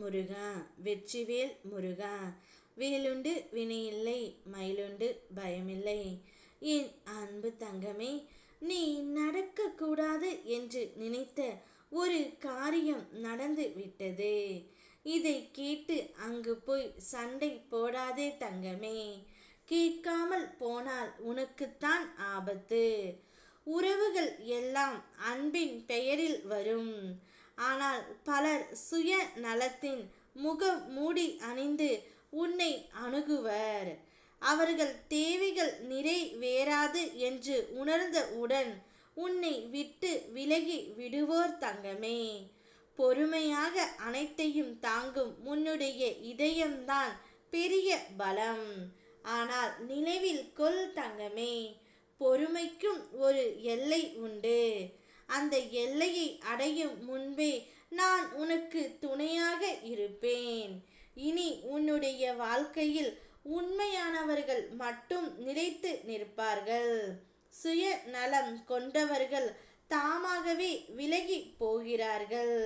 முருகா வெற்றிவேல் முருகா. வேலுண்டு வினையில்லை, மயிலுண்டு பயமில்லை. என் அன்பு தங்கமே, நீ நடக்கக்கூடாது என்று நினைத்த ஒரு காரியம் நடந்து விட்டது. இதை கேட்டு அங்கு போய் சண்டை போடாதே தங்கமே. கேட்காமல் போனால் உனக்குத்தான் ஆபத்து. உறவுகள் எல்லாம் அன்பின் பெயரில் வரும். ஆனால் பலர் சுய நலத்தின் முகம் மூடி அணிந்து உன்னை அணுகுவர். அவர்கள் தேவைகள் நிறைவேறாது என்று உணர்ந்தவுடன் உன்னை விட்டு விலகி விடுவோர் தங்கமே. பொறுமையாக அனைத்தையும் தாங்கும் உன்னுடைய இதயம்தான் பெரிய பலம். ஆனால் நினைவில் கொள் தங்கமே, பொறுமைக்கும் ஒரு எல்லை உண்டு. அந்த எல்லையை அடையும் முன்பே நான் உனக்கு துணையாக இருப்பேன். இனி உன்னுடைய வாழ்க்கையில் உண்மையானவர்கள் மட்டும் நிலைத்து நிற்பார்கள். சுய நலம் கொண்டவர்கள் தாமாகவே விலகி போகிறார்கள்.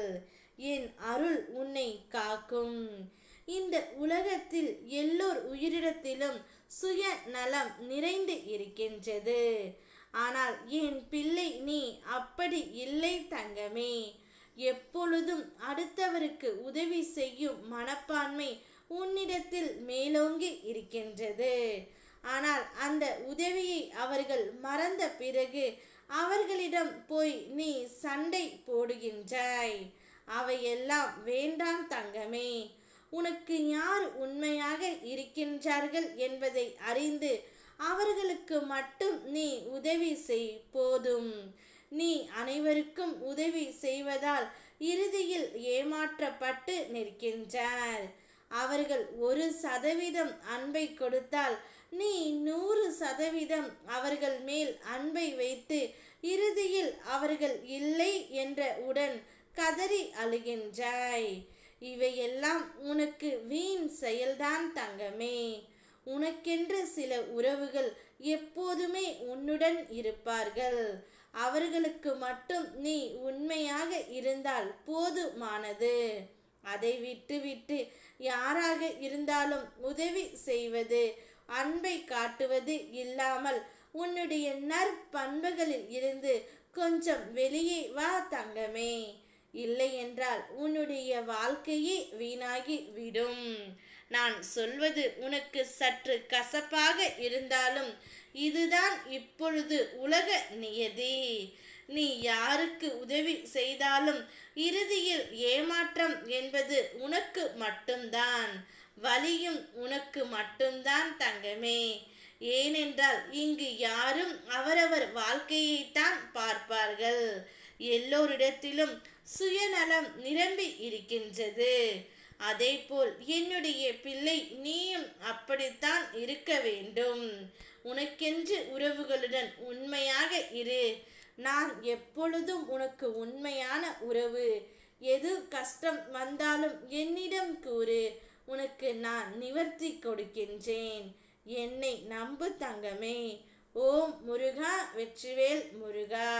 என் அருள் உன்னை காக்கும். இந்த உலகத்தில் எல்லோர் உயிரிடத்திலும் சுய நலம் நிறைந்து இருக்கின்றது. ஆனால் என் பிள்ளை, நீ அப்படி இல்லை தங்கமே. எப்பொழுதும் அடுத்தவருக்கு உதவி செய்யும் மனப்பான்மை உன்னிடத்தில் மேலோங்கி இருக்கின்றது. ஆனால் அந்த உதவியை அவர்கள் மறந்த பிறகு அவர்களிடம் போய் நீ சண்டை போடுகின்றாய். அவையெல்லாம் வேண்டாம் தங்கமே. உனக்கு யார் உண்மையாக இருக்கின்றார்கள் என்பதை அறிந்து அவர்களுக்கு மட்டும் நீ உதவி செய் போதும். நீ அனைவருக்கும் உதவி செய்வதால் இறுதியில் ஏமாற்றப்பட்டு நிற்கின்றார். அவர்கள் 1% அன்பை கொடுத்தால் நீ 100% அவர்கள் மேல் அன்பை வைத்து இறுதியில் அவர்கள் இல்லை என்ற உடன் கதறி அழுகின்றாய். இவையெல்லாம் உனக்கு வீண் செயல்தான் தங்கமே. உனக்கென்று சில உறவுகள் எப்போதுமே உன்னுடன் இருப்பார்கள். அவர்களுக்கு மட்டும் நீ உண்மையாக இருந்தால் போதுமானது. அதை விட்டு யாராக இருந்தாலும் உதவி செய்வது, அன்பை காட்டுவது இல்லாமல் உன்னுடைய நற்பண்புகளில் இருந்து கொஞ்சம் வெளியே வா தங்கமே. இல்லை என்றால் உன்னுடைய வாழ்க்கையே வீணாகி விடும். நான் சொல்வது உனக்கு சற்று கசப்பாக இருந்தாலும் இதுதான் இப்பொழுது உலக நியதி. நீ யாருக்கு உதவி செய்தாலும் இறுதியில் ஏமாற்றம் என்பது உனக்கு மட்டும்தான். வலியும் உனக்கு மட்டும்தான் தங்கமே. ஏனென்றால் இங்கு யாரும் அவரவர் வாழ்க்கையைத்தான் பார்ப்பார்கள். எல்லோரிடத்திலும் சுயநலம் நிரம்பி இருக்கின்றது. அதேபோல் என்னுடைய பிள்ளை, நீயும் அப்படித்தான் இருக்க வேண்டும். உனக்கென்று உறவுகளுடன் உண்மையாக இரு. நான் எப்பொழுதும் உனக்கு உண்மையான உறவு. எது கஷ்டம் வந்தாலும் என்னிடம் கூறு. உனக்கு நான் நிவர்த்தி கொடுக்கின்றேன். என்னை நம்பு தங்கமே. ஓம் முருகா வெற்றிவேல் முருகா.